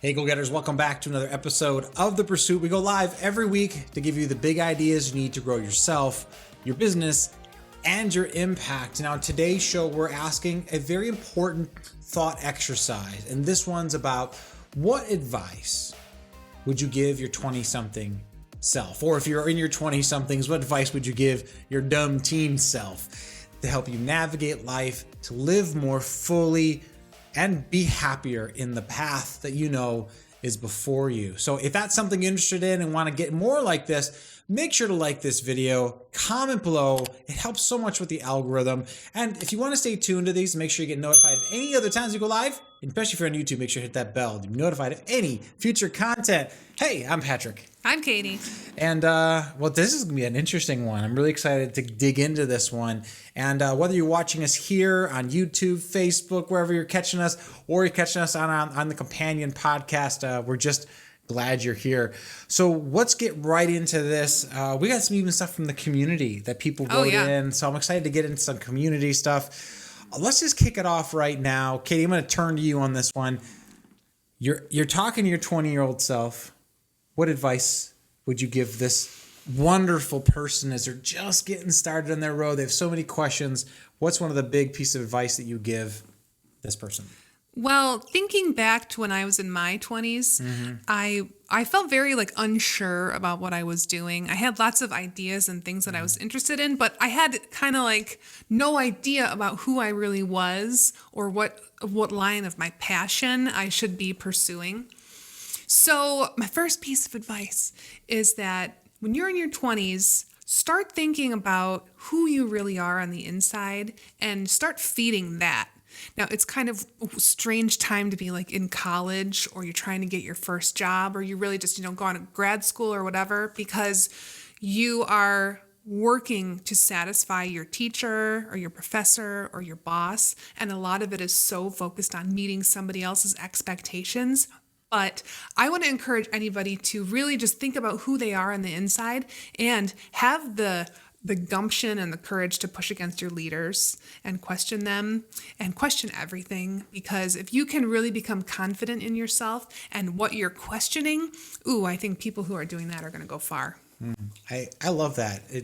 Hey, go-getters, welcome back to another episode of The Pursuit. We go live every week to give you the big ideas you need to grow yourself, your business, and your impact. Now, today's show, we're asking a very important thought exercise, and this one's about what advice would you give your 20-something self? Or if you're in your 20-somethings, what advice would you give your dumb teen self to help you navigate life, to live more fully, and be happier in the path that you know is before you? So if that's something you're interested in and want to get more like this, make sure to like this video, comment below. It helps so much with the algorithm. And if you want to stay tuned to these, make sure you get notified any other times we go live. And especially if you're on YouTube, make sure to hit that bell to be notified of any future content. Hey, I'm Patrick. I'm Katie. And well, this is going to be an interesting one. I'm really excited to dig into this one. And whether you're watching us here on YouTube, Facebook, wherever you're catching us, or you're catching us on the companion podcast, we're just glad you're here. So let's get right into this. We got some even stuff from the community that people wrote in. So I'm excited to get into some community stuff. Let's just kick it off right now. Katie, I'm going to turn to you on this one. You're talking to your 20-year-old self. What advice would you give this wonderful person as they're just getting started on their road? They have so many questions. What's one of the big pieces of advice that you give this person? Well, thinking back to when I was in my 20s, I felt very unsure about what I was doing. I had lots of ideas and things that I was interested in, but I had kind of no idea about who I really was or what line of my passion I should be pursuing. So my first piece of advice is that when you're in your 20s, start thinking about who you really are on the inside and start feeding that. Now, it's kind of a strange time to be in college, or you're trying to get your first job, or you really just, go on to grad school or whatever, because you are working to satisfy your teacher or your professor or your boss. And a lot of it is so focused on meeting somebody else's expectations. But I want to encourage anybody to really just think about who they are on the inside and have the gumption and the courage to push against your leaders and question them and question everything. Because if you can really become confident in yourself and what you're questioning, I think people who are doing that are going to go far. I love that. I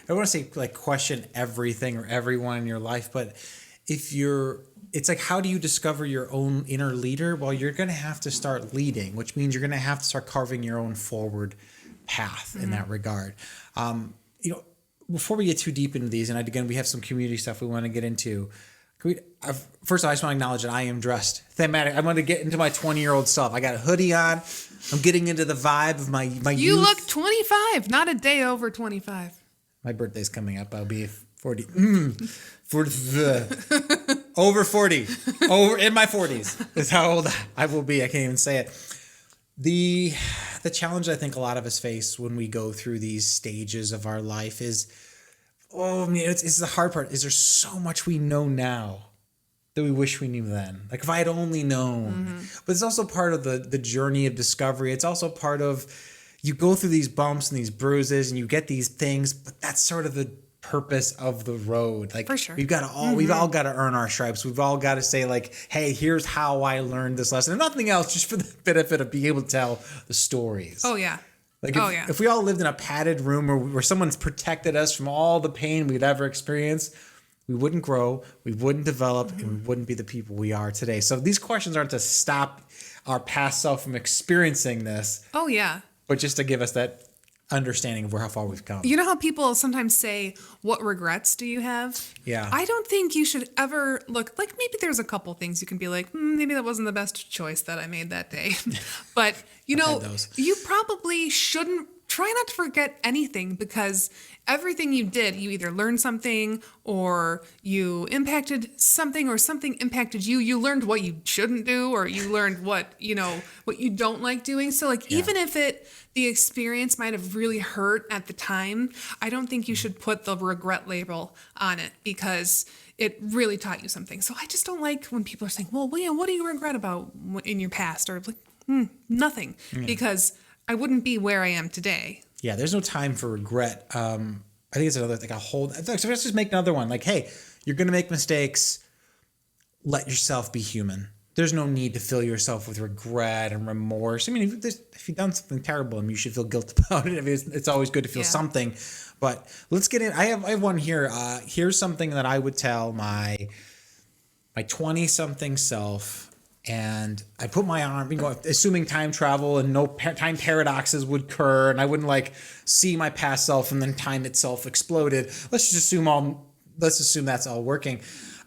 don't want to say question everything or everyone in your life, but it's how do you discover your own inner leader? Well, you're going to have to start leading, which means you're going to have to start carving your own forward path in that regard. Before we get too deep into these, and again, we have some community stuff we want to get into. First of all, I just want to acknowledge that I am dressed thematic. I want to get into my 20-year-old self. I got a hoodie on. I'm getting into the vibe of my youth. You look 25, not a day over 25. My birthday's coming up. I'll be 40. Over 40. Over in my 40s is how old I will be. I can't even say it. The challenge I think a lot of us face when we go through these stages of our life is, it's the hard part. Is there so much we know now that we wish we knew then? If I had only known. But it's also part of the journey of discovery. It's also part of, you go through these bumps and these bruises and you get these things, but that's sort of the purpose of the road. For sure. We've all got to earn our stripes. We've all got to say hey, here's how I learned this lesson. And nothing else, just for the benefit of being able to tell the stories. Oh yeah. If we all lived in a padded room where someone's protected us from all the pain we'd ever experienced, we wouldn't grow, we wouldn't develop, and we wouldn't be the people we are today. So these questions aren't to stop our past self from experiencing this. Oh yeah. But just to give us that understanding of how far we've come. You know how people sometimes say, what regrets do you have? Yeah. I don't think you should ever look maybe there's a couple things you can be maybe that wasn't the best choice that I made that day. But you probably shouldn't try not to forget anything, because everything you did, you either learned something or you impacted something or something impacted you. You learned what you shouldn't do, or you learned what you don't like doing. So even if the experience might have really hurt at the time, I don't think you should put the regret label on it, because it really taught you something. So I just don't like when people are saying, well, what do you regret about in your past? Or nothing, because I wouldn't be where I am today. Yeah, there's no time for regret. I think it's another so let's just make another one. Hey, you're going to make mistakes. Let yourself be human. there's no need to fill yourself with regret and remorse. I mean, if you've done something terrible, I mean, you should feel guilt about it. I mean, it's always good to feel something. But let's get in. I have one here. Here's something that I would tell my 20-something self. And I put my arm, assuming time travel and no time paradoxes would occur, and I wouldn't like see my past self and then time itself exploded. Let's assume that's all working.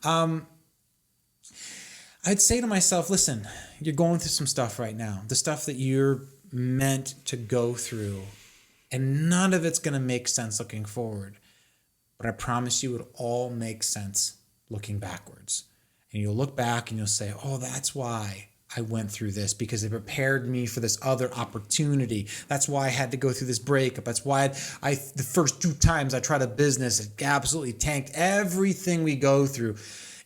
I'd say to myself, listen, you're going through some stuff right now, the stuff that you're meant to go through, and none of it's going to make sense looking forward. But I promise you, it all makes sense looking backwards. And you'll look back and you'll say, oh, that's why I went through this, because it prepared me for this other opportunity. That's why I had to go through this breakup. That's why the first 2 times I tried a business, it absolutely tanked. Everything we go through,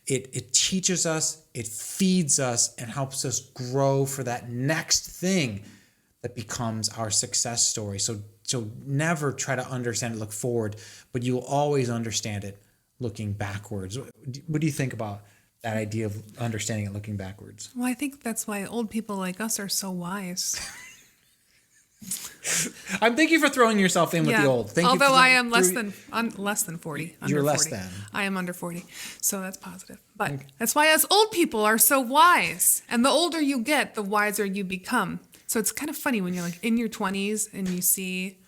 it teaches us, it feeds us, and helps us grow for that next thing that becomes our success story. So never try to understand it, look forward, but you will always understand it looking backwards. What do you think about that idea of understanding it looking backwards? Well, I think that's why old people like us are so wise. Thank you for throwing yourself in with the old. Although I am less than 40. You're less than. I am under 40. So that's positive. But that's why us old people are so wise. And the older you get, the wiser you become. So it's kind of funny when you're like in your 20s and you see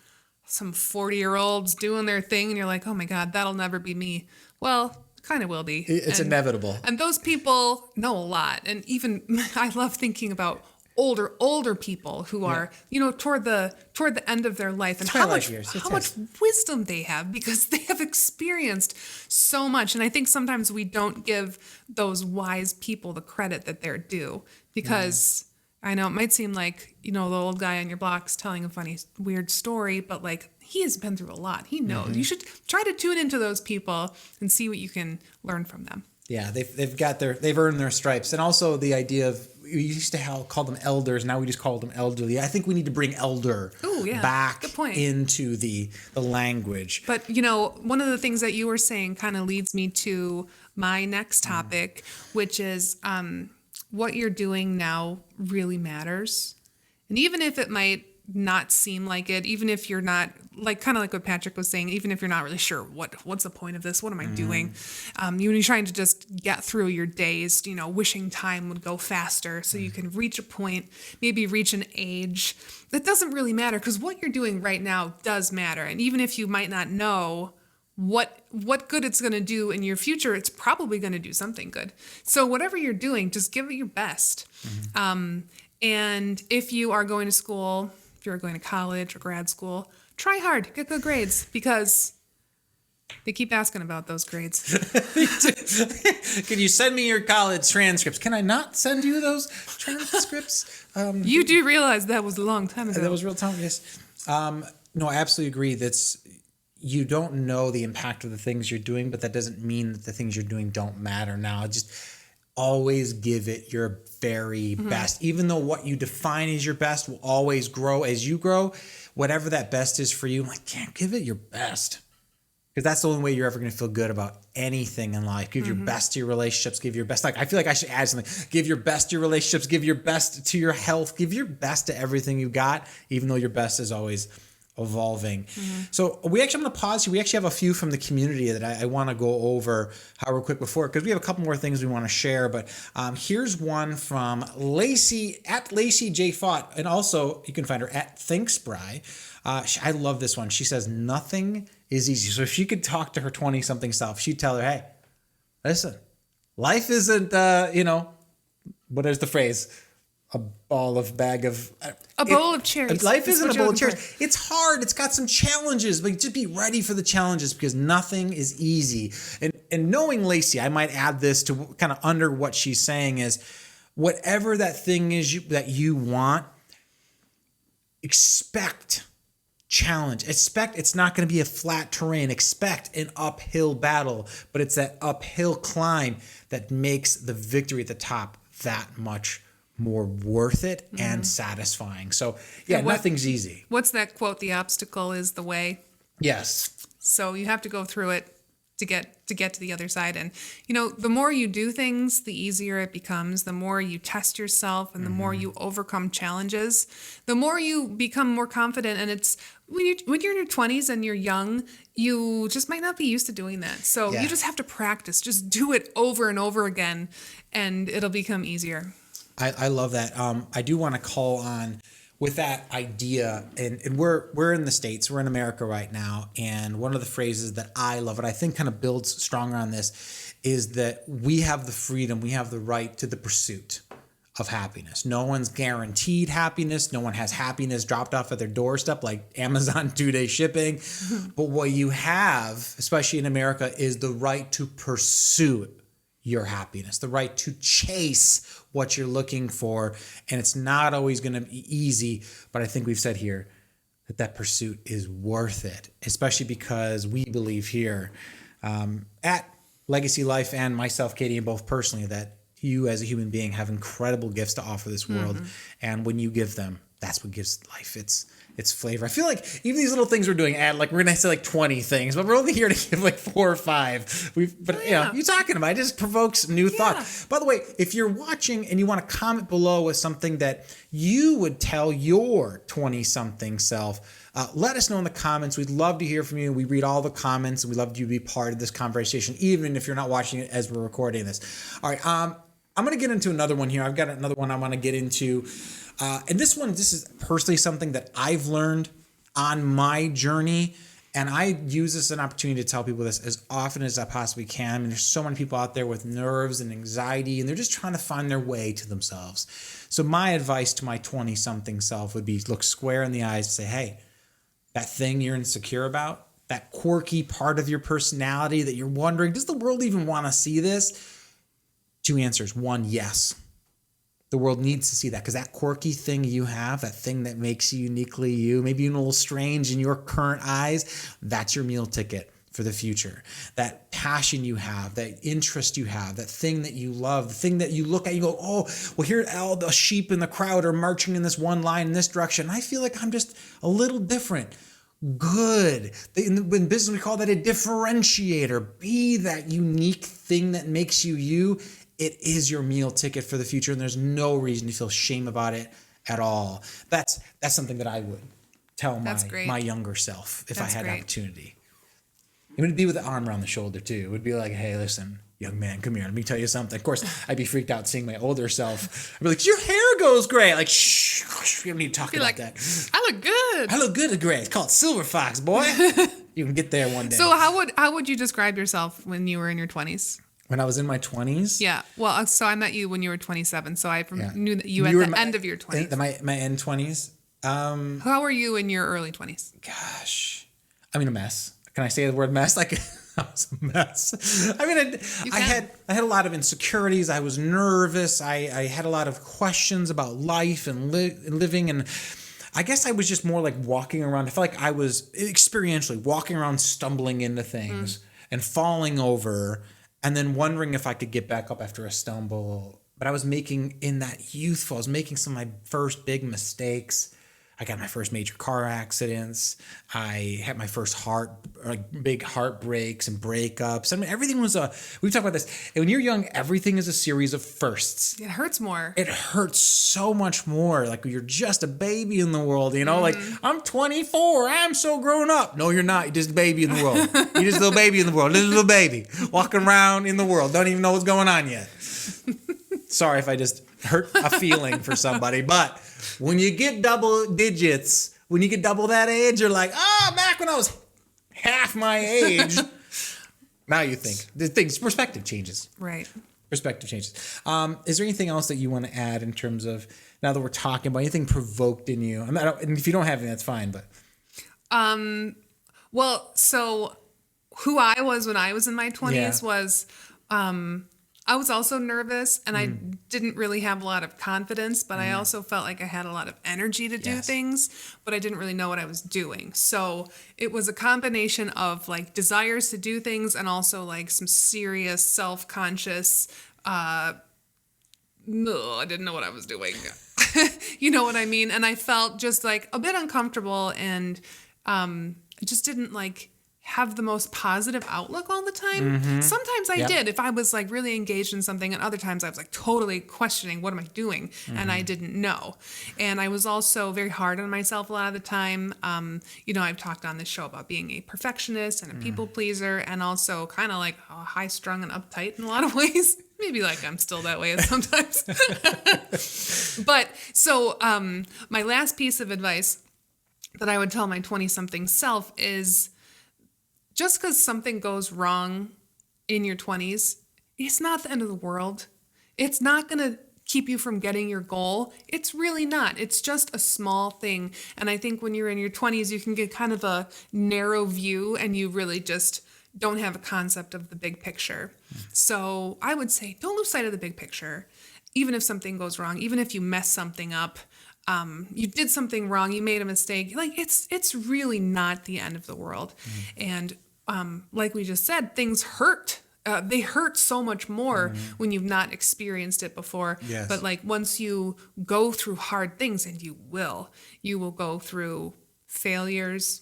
some 40-year-olds doing their thing and you're like, oh my God, that'll never be me. Well, kind of will be. It's inevitable. And those people know a lot. And even I love thinking about older people who are, toward the end of their life, and how much wisdom they have, because they have experienced so much. And I think sometimes we don't give those wise people the credit that they're due, because I know it might seem like, the old guy on your block's telling a funny, weird story, but like, he has been through a lot. He knows. You should try to tune into those people and see what you can learn from them. Yeah, they've earned their stripes. And also the idea of, we used to call them elders, now we just call them elderly. I think we need to bring elder back into the language. But, one of the things that you were saying kind of leads me to my next topic, which is what you're doing now really matters. And even if it might not seem like it, even if you're not, like kind of like what Patrick was saying, even if you're not really sure what's the point of this, what am I doing, you're trying to just get through your days, wishing time would go faster so you can reach a point, maybe reach an age that doesn't really matter, because what you're doing right now does matter. And even if you might not know what good it's going to do in your future, it's probably going to do something good. So whatever you're doing, just give it your best. And if you are going to school, if you're going to college or grad school, try hard, get good grades, because they keep asking about those grades. Can you send me your college transcripts? Can I not send you those transcripts? You do realize that was a long time ago. That was real time, yes. No, I absolutely agree. You don't know the impact of the things you're doing, but that doesn't mean that the things you're doing don't matter now. Just always give it your very best. Even though what you define as your best will always grow as you grow, whatever that best is for you, give it your best. Because that's the only way you're ever going to feel good about anything in life. Give your best to your relationships. Give your best. I feel like I should add something. Give your best to your relationships. Give your best to your health. Give your best to everything you got, even though your best is always evolving. So I'm going to pause here. We actually have a few from the community that I want to go over real quick before, because we have a couple more things we want to share. But here's one from Lacey, at Lacey J. Fott. And also you can find her at Thinkspry. I love this one. She says, nothing is easy. So if she could talk to her 20-something self, she'd tell her, hey, listen, life isn't, what is the phrase? A bowl of cherries. Life isn't a bowl of cherries. It's hard. It's got some challenges, but just be ready for the challenges, because nothing is easy. And knowing Lacey, I might add this to kind of under what she's saying is, whatever that thing is that you want, expect challenge. Expect it's not going to be a flat terrain. Expect an uphill battle, but it's that uphill climb that makes the victory at the top that much more worth it and satisfying. So nothing's easy. What's that quote? The obstacle is the way. Yes. So you have to go through it to get to the other side. And the more you do things, the easier it becomes. The more you test yourself and the more you overcome challenges, the more you become more confident. And it's when you're in your 20s and you're young, you just might not be used to doing that. So you just have to practice. Just do it over and over again and it'll become easier. I love that. I do want to call on with that idea, and we're in the States, we're in America right now, and one of the phrases that I love, and I think kind of builds stronger on this, is that we have the freedom, we have the right to the pursuit of happiness. No one's guaranteed happiness. No one has happiness dropped off at their doorstep like Amazon 2-day shipping. But what you have, especially in America, is the right to pursue your happiness, the right to chase what you're looking for. And it's not always going to be easy, but I think we've said here that pursuit is worth it, especially because we believe here at Legacy Life and myself, Katie, and both personally, that you as a human being have incredible gifts to offer this world. And when you give them, that's what gives life its flavor. I feel like even these little things we're doing, we're going to say like 20 things, but we're only here to give like 4 or 5. You're talking about it just provokes new thought. By the way, if you're watching and you want to comment below with something that you would tell your 20-something self, let us know in the comments. We'd love to hear from you. We read all the comments and we'd love you to be part of this conversation, even if you're not watching it as we're recording this. All right. I'm going to get into another one here. I've got another one I want to get into. And this is personally something that I've learned on my journey. And I use this as an opportunity to tell people this as often as I possibly can. And there's so many people out there with nerves and anxiety, and they're just trying to find their way to themselves. So my advice to my 20-something self would be look square in the eyes and say, hey, that thing you're insecure about, that quirky part of your personality that you're wondering, does the world even want to see this? 2 answers. 1, yes. The world needs to see that because that quirky thing you have, that thing that makes you uniquely you, maybe even a little strange in your current eyes, that's your meal ticket for the future. That passion you have, that interest you have, that thing that you love, the thing that you look at, you go, oh, well, here all the sheep in the crowd are marching in this one line in this direction. I feel like I'm just a little different. Good. In business, we call that a differentiator. Be that unique thing that makes you you. It is your meal ticket for the future, and there's no reason to feel shame about it at all. That's something that I would tell my younger self if I had an opportunity. It would be with the arm around the shoulder too. It would be like, hey, listen, young man, come here. Let me tell you something. Of course, I'd be freaked out seeing my older self. I'd be like, your hair goes gray. Like, shh, we don't need to talk about that. I look good. I look good at gray. It's called silver fox, boy. You can get there one day. So how would you describe yourself when you were in your 20s? When I was in my 20s? Yeah. Well, so I met you when you were 27. So I knew that you at the end of your 20s. My end 20s? How were you in your early 20s? Gosh. I mean, a mess. Can I say the word mess? Like, I was a mess. I mean, I had a lot of insecurities. I was nervous. I had a lot of questions about life and living. And I guess I was just more like walking around. I felt like I was experientially walking around, stumbling into things and falling over, and then wondering if I could get back up after a stumble. But I was making some of my first big mistakes. I got my first major car accidents. I had my first big heartbreaks and breakups. I mean, everything was we've talked about this. And when you're young, everything is a series of firsts. It hurts more. It hurts so much more. Like you're just a baby in the world, like I'm 24. I'm so grown up. No, you're not. You're just a baby in the world. You're just a little baby in the world. Little baby walking around in the world. Don't even know what's going on yet. Sorry if I just hurt a feeling for somebody, but when you get double digits, when you get double that age, you're like, back when I was half my age. Now you think perspective changes. Right. Perspective changes. Is there anything else that you want to add in terms of, now that we're talking about anything provoked in you? And if you don't have anything, that's fine, but. Well, so who I was when I was in my 20s was, I was also nervous and I didn't really have a lot of confidence, but I also felt like I had a lot of energy to do things, but I didn't really know what I was doing. So it was a combination of like desires to do things and also like some serious self-conscious, no, I didn't know what I was doing. You know what I mean? And I felt just like a bit uncomfortable and I just didn't like have the most positive outlook all the time. Sometimes I did if I was like really engaged in something, and other times I was like totally questioning, what am I doing? And I didn't know. And I was also very hard on myself a lot of the time. I've talked on this show about being a perfectionist and a people pleaser, and also kind of like high strung and uptight in a lot of ways. Maybe like I'm still that way sometimes. But so my last piece of advice that I would tell my 20-something self is, just because something goes wrong in your 20s, it's not the end of the world. It's not going to keep you from getting your goal. It's really not. It's just a small thing. And I think when you're in your 20s, you can get kind of a narrow view, and you really just don't have a concept of the big picture. So I would say, don't lose sight of the big picture. Even if something goes wrong, even if you mess something up, you did something wrong, you made a mistake, like it's really not the end of the world. And like we just said, things hurt. They hurt so much more when you've not experienced it before. Yes. But like once you go through hard things, and you will go through failures,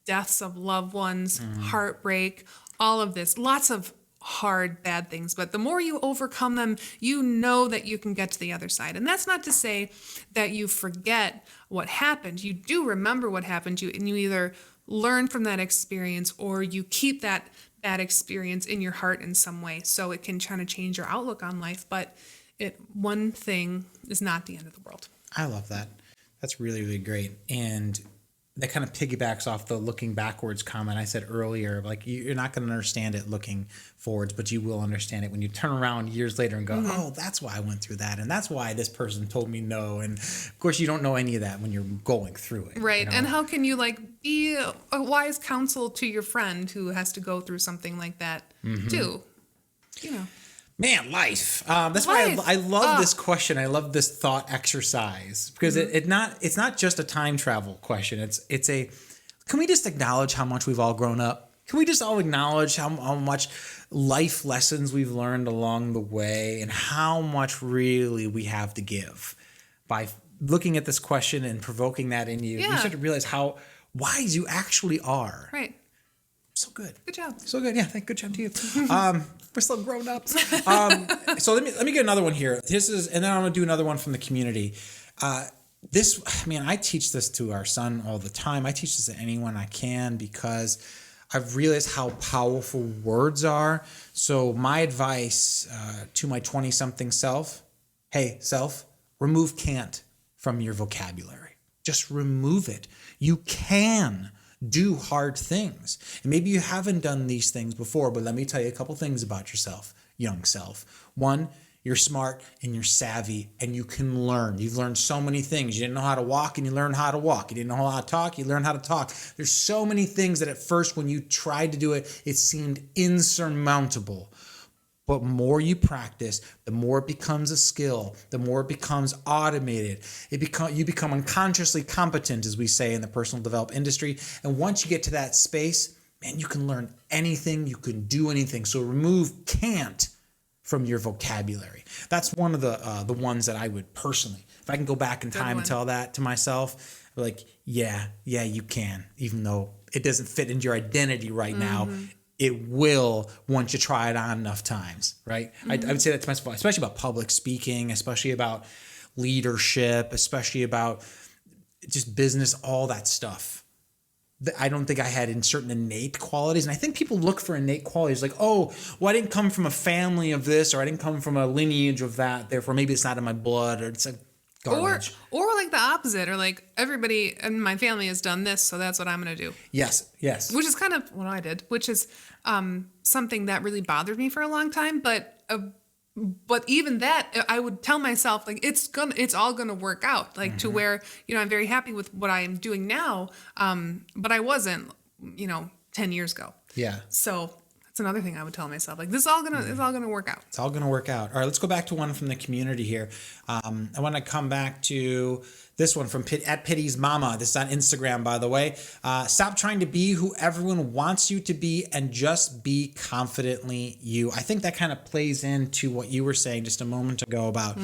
deaths of loved ones, heartbreak, all of this, lots of hard, bad things. But the more you overcome them, you know that you can get to the other side. And that's not to say that you forget what happened. You do remember what happened. You either learn from that experience, or you keep that experience in your heart in some way, so it can kind of change your outlook on life. But one thing is not the end of the world. I love that. That's really, really great. And that kind of piggybacks off the looking backwards comment I said earlier. Like, you're not going to understand it looking forwards, but you will understand it when you turn around years later and go, oh, that's why I went through that. And that's why this person told me no. And of course, you don't know any of that when you're going through it. Right. You know? And how can you like be a wise counsel to your friend who has to go through something like that too? You know. Man, life. That's why I love this question. I love this thought exercise, because it's not just a time travel question. It's a, can we just acknowledge how much we've all grown up? Can we just all acknowledge how much life lessons we've learned along the way, and how much really we have to give? By looking at this question and provoking that in you, you start to realize how wise you actually are. Right. So good. Good job. So good. Yeah. Good job to you. We're still grown ups. So let me get another one here. And then I'm going to do another one from the community. I teach this to our son all the time. I teach this to anyone I can, because I've realized how powerful words are. So my advice to my 20-something self, hey, self, remove can't from your vocabulary. Just remove it. You can do hard things. And maybe you haven't done these things before, but let me tell you a couple things about yourself, young self. One, you're smart and you're savvy and you can learn. You've learned so many things. You didn't know how to walk and you learned how to walk. You didn't know how to talk, you learned how to talk. There's so many things that at first when you tried to do it, it seemed insurmountable. But more you practice, the more it becomes a skill, the more it becomes automated. You become unconsciously competent, as we say in the personal development industry. And once you get to that space, man, you can learn anything, you can do anything. So remove can't from your vocabulary. That's one of the ones that I would personally, if I can go back in time and tell that to myself, like, yeah, you can, even though it doesn't fit into your identity right now. It will once you try it on enough times, right? I would say that to myself, especially about public speaking, especially about leadership, especially about just business, all that stuff. I don't think I had in certain innate qualities. And I think people look for innate qualities like, oh, well, I didn't come from a family of this, or I didn't come from a lineage of that. Therefore, maybe it's not in my blood, or it's like garbage. Or like the opposite, or like everybody in my family has done this, so that's what I'm going to do. Yes. Which is kind of what I did, which is something that really bothered me for a long time. But even that, I would tell myself like it's all gonna work out, like to where I'm very happy with what I am doing now, but I wasn't 10 years ago. Yeah. So that's another thing I would tell myself, like it's all gonna work out. It's all gonna work out. All right, let's go back to one from the community here. I want to come back to this one from at Pity's Mama. This is on Instagram, by the way. Stop trying to be who everyone wants you to be and just be confidently you. I think that kind of plays into what you were saying just a moment ago about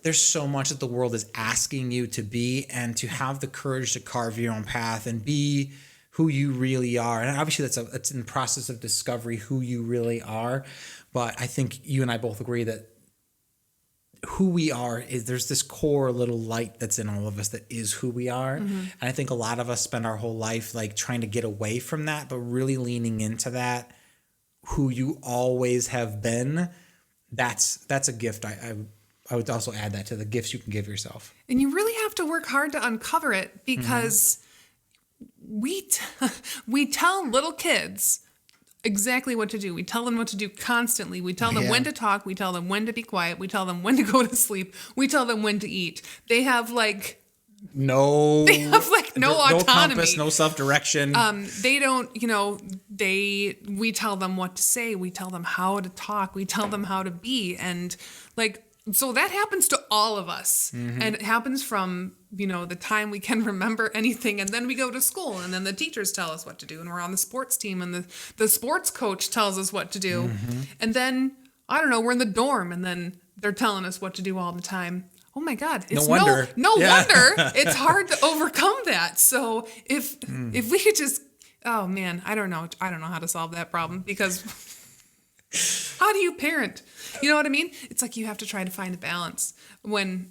there's so much that the world is asking you to be, and to have the courage to carve your own path and be who you really are. And obviously it's in the process of discovery who you really are. But I think you and I both agree that who we are is there's this core little light that's in all of us that is who we are. And I think a lot of us spend our whole life like trying to get away from that, but really leaning into that, who you always have been. That's a gift. I would also add that to the gifts you can give yourself. And you really have to work hard to uncover it, because we tell little kids exactly what to do. We tell them what to do constantly. We tell them when to talk. We tell them when to be quiet. We tell them when to go to sleep. We tell them when to eat. They have no autonomy. No compass, no self-direction. They don't, we tell them what to say. We tell them how to talk. We tell them how to be. And so that happens to all of us. And it happens from, the time we can remember anything. And then we go to school, and then the teachers tell us what to do. And we're on the sports team, and the sports coach tells us what to do. And then, I don't know, we're in the dorm, and then they're telling us what to do all the time. Oh my God. It's no wonder. No wonder it's hard to overcome that. So if we could just, oh man, I don't know how to solve that problem, because how do you parent? You know what I mean? It's like you have to try to find a balance when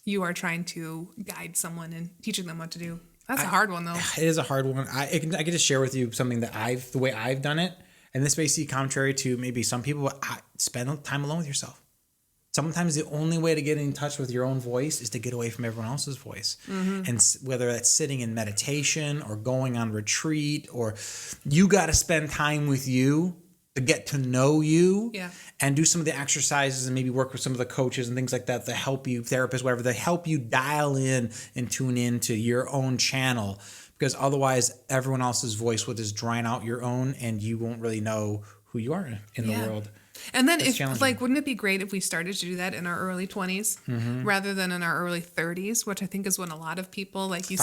you are trying to guide someone and teaching them what to do. That's a hard one, though. It is a hard one. I can just share with you something that the way I've done it, and this may seem contrary to maybe some people, but spend time alone with yourself. Sometimes the only way to get in touch with your own voice is to get away from everyone else's voice. And whether that's sitting in meditation or going on retreat, or you got to spend time with you to get to know you, and do some of the exercises and maybe work with some of the coaches and things like that that help you, therapists, whatever, that help you dial in and tune into your own channel. Because otherwise everyone else's voice will just drown out your own, and you won't really know who you are in the world. And then wouldn't it be great if we started to do that in our early 20s rather than in our early 30s, which I think is when a lot of people, like you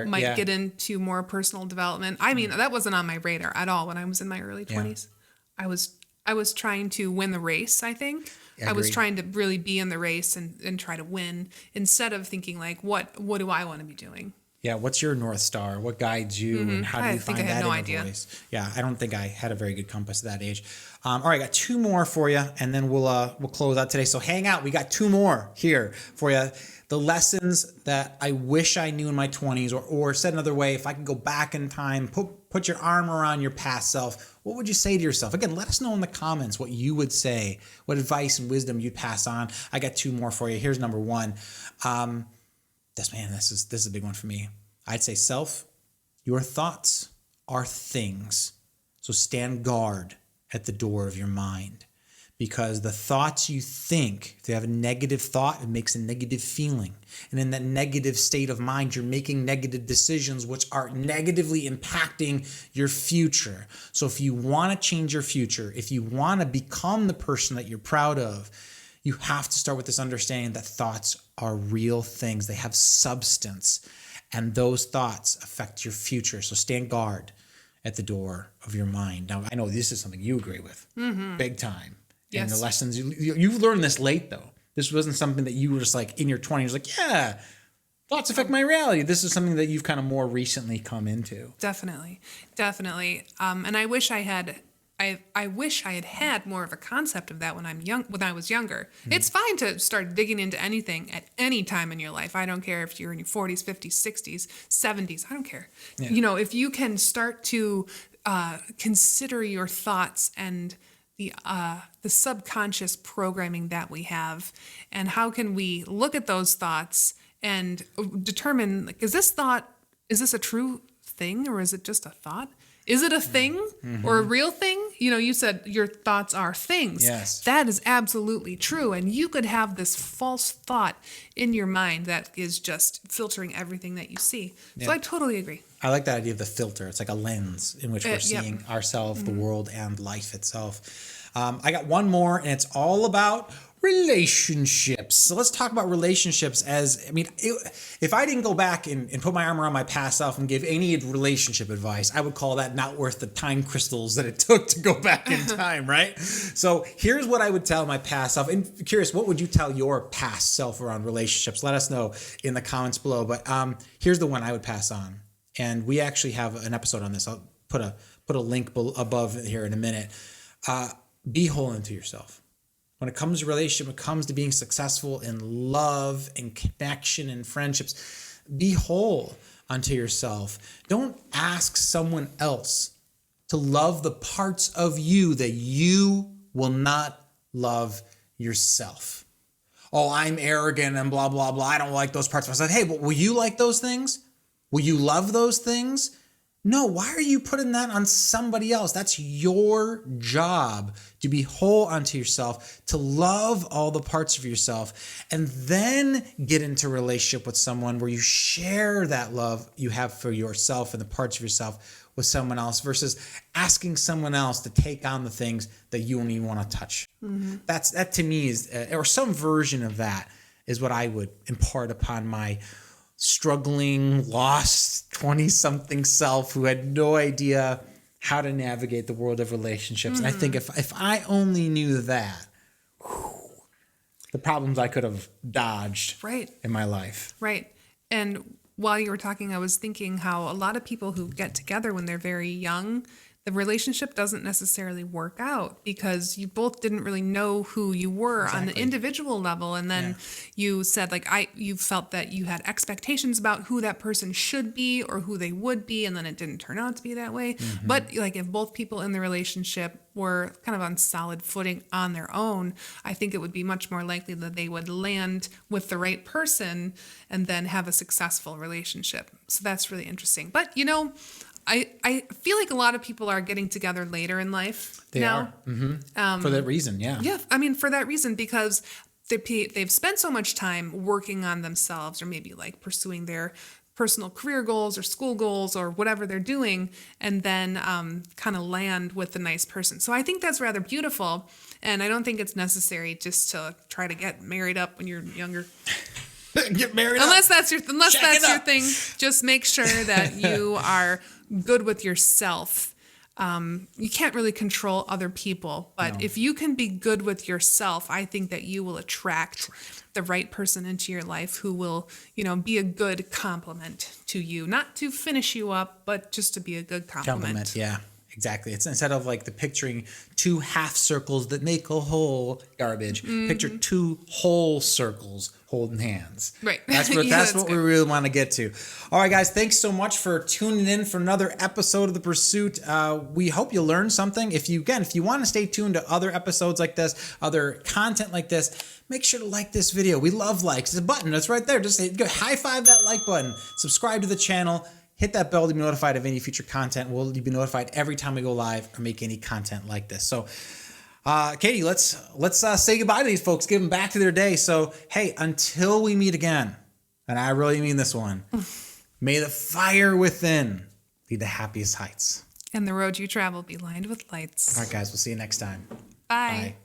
might get into more personal development. I mean, that wasn't on my radar at all when I was in my early 20s. I was trying to win the race, I think. I was trying to really be in the race and try to win, instead of thinking what do I want to be doing? Yeah, what's your North Star? What guides you, and how do you find that inner voice? Yeah, I don't think I had a very good compass at that age. All right, I got two more for you, and then we'll close out today. So hang out. We got two more here for you. The lessons that I wish I knew in my 20s, or said another way, if I could go back in time, put your arm around your past self, what would you say to yourself? Again, let us know in the comments what you would say, what advice and wisdom you'd pass on. I got two more for you. Here's number one. This is a big one for me. I'd say, self, your thoughts are things. So stand guard at the door of your mind, because the thoughts you think, if you have a negative thought, it makes a negative feeling. And in that negative state of mind, you're making negative decisions, which are negatively impacting your future. So if you want to change your future, if you want to become the person that you're proud of, you have to start with this understanding that thoughts are real things. They have substance, and those thoughts affect your future. So stand guard at the door of your mind. Now, I know this is something you agree with, big time. Yes. And the lessons, you've learned this late, though. This wasn't something that you were just like in your 20s, like, yeah, thoughts affect my reality. This is something that you've kind of more recently come into. Definitely. And I wish I had had more of a concept of that when I was younger. It's fine to start digging into anything at any time in your life. I don't care if you're in your 40s, 50s, 60s, 70s. I don't care. Yeah. If you can start to consider your thoughts and the subconscious programming that we have, and how can we look at those thoughts and determine, is this a true thing, or is it just a thought? Is it a thing or a real thing? You said your thoughts are things. Yes. That is absolutely true. And you could have this false thought in your mind that is just filtering everything that you see. Yeah. So I totally agree. I like that idea of the filter. It's like a lens in which we're seeing ourselves, the world, and life itself. I got one more, and it's all about relationships. So let's talk about relationships if I didn't go back and put my arm around my past self and give any relationship advice, I would call that not worth the time crystals that it took to go back in time, right? So here's what I would tell my past self. And curious, what would you tell your past self around relationships? Let us know in the comments below. But here's the one I would pass on. And we actually have an episode on this. I'll put a link above here in a minute. Be whole unto yourself. When it comes to relationship, when it comes to being successful in love and connection and friendships, be whole unto yourself. Don't ask someone else to love the parts of you that you will not love yourself. Oh, I'm arrogant and blah, blah, blah. I don't like those parts of myself. Hey, but will you like those things? Will you love those things? No, why are you putting that on somebody else? That's your job, to be whole unto yourself, to love all the parts of yourself, and then get into a relationship with someone where you share that love you have for yourself and the parts of yourself with someone else, versus asking someone else to take on the things that you don't even want to touch. Mm-hmm. That to me is, or some version of that is what I would impart upon my struggling, lost 20-something self who had no idea how to navigate the world of relationships. Mm-hmm. And I think if I only knew that, the problems I could have dodged in my life. Right. And while you were talking, I was thinking how a lot of people who get together when they're very young, the relationship doesn't necessarily work out because you both didn't really know who you were on the individual level. And then you said you felt that you had expectations about who that person should be or who they would be. And then it didn't turn out to be that way. Mm-hmm. But like if both people in the relationship were kind of on solid footing on their own, I think it would be much more likely that they would land with the right person and then have a successful relationship. So that's really interesting. But I feel like a lot of people are getting together later in life. They are. Mm-hmm. For that reason, yeah. Yeah, I mean, for that reason, because they've spent so much time working on themselves, or maybe like pursuing their personal career goals or school goals or whatever they're doing, and then kind of land with a nice person. So I think that's rather beautiful, and I don't think it's necessary just to try to get married up when you're younger. Get married unless up. That's your thing. Just make sure that you are good with yourself. You can't really control other people, but if you can be good with yourself, I think that you will attract the right person into your life who will, be a good complement to you, not to finish you up, but just to be a good complement. Yeah. Exactly. It's instead of like the picturing two half circles that make a whole garbage. Mm-hmm. Picture two whole circles holding hands. Right. That's what we really want to get to. All right, guys. Thanks so much for tuning in for another episode of The Pursuit. We hope you learned something. If you want to stay tuned to other episodes like this, other content like this, make sure to like this video. We love likes. There's a button that's right there. Just go high five that like button. Subscribe to the channel. Hit that bell to be notified of any future content. We'll be notified every time we go live or make any content like this. So, Katie, let's say goodbye to these folks. Give them back to their day. So, hey, until we meet again, and I really mean this one, may the fire within lead to happiest heights. And the road you travel be lined with lights. All right, guys. We'll see you next time. Bye.